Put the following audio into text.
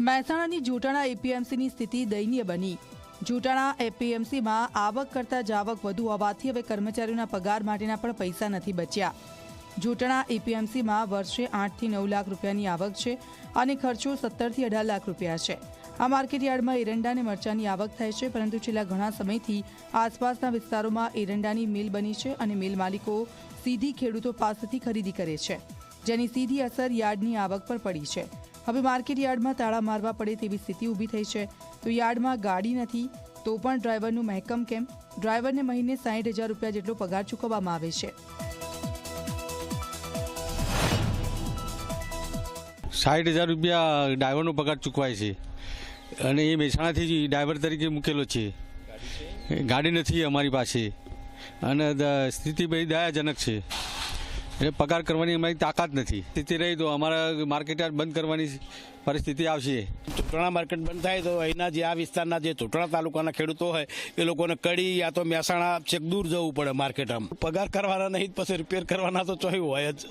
મહેસાણાની જોટાણા એપીએમસીની સ્થિતિ દયનીય બની। જોટાણા એપીએમસીમાં આવક કરતાં જાવક વધુ હોવાથી હવે કર્મચારીઓના પગાર માટેના પણ પૈસા નથી બચ્યા। જોટાણા એપીએમસીમાં વર્ષે 8 થી 9 લાખ રૂપિયાની આવક છે અને ખર્ચો 17 થી 18 લાખ રૂપિયા છે। આ માર્કેટયાર્ડમાં એરંડા અને મરચાની આવક થાય છે, પરંતુ છેલ્લા ઘણા સમયથી આસપાસના વિસ્તારોમાં એરંડાની મિલ બની છે અને મિલ માલિકો સીધી ખેડૂતો પાસેથી ખરીદી કરે છે, જેની સીધી અસર યાર્ડની આવક પર પડી છે। હવે માર્કેટયાર્ડમાં તાળા મારવા પડે તેવી સ્થિતિ ઊભી થઈ છે। તો યાર્ડમાં ગાડી નથી તો પણ ડ્રાઈવરનું મહેકમ કેમ? ડ્રાઈવરને મહિને 60,000 રૂપિયા જેટલો પગાર ચૂકવવામાં આવે છે। 60,000 રૂપિયા ડ્રાઈવરનો પગાર ચૂકવાય છે અને એ મહેસાણાથી ડ્રાઈવર તરીકે મૂકેલો છે। ગાડી નથી અમારી પાસે અને સ્થિતિ બધી દયાજનક છે। એટલે પગાર કરવાની અમારી તાકાત નથી। સ્થિતિ રહી તો અમારા માર્કેટયાર્ડ બંધ કરવાની પરિસ્થિતિ આવશે। ચોટાણા માર્કેટ બંધ થાય તો અહીંના જે આ વિસ્તારના જે ચોટાણા તાલુકાના ખેડૂતો હોય એ લોકોને કડી યા તો મહેસાણા છેક દૂર જવું પડે માર્કેટ। આમ પગાર કરવાના નહીં પછી રિપેર કરવાના તો ચોય હોય જ।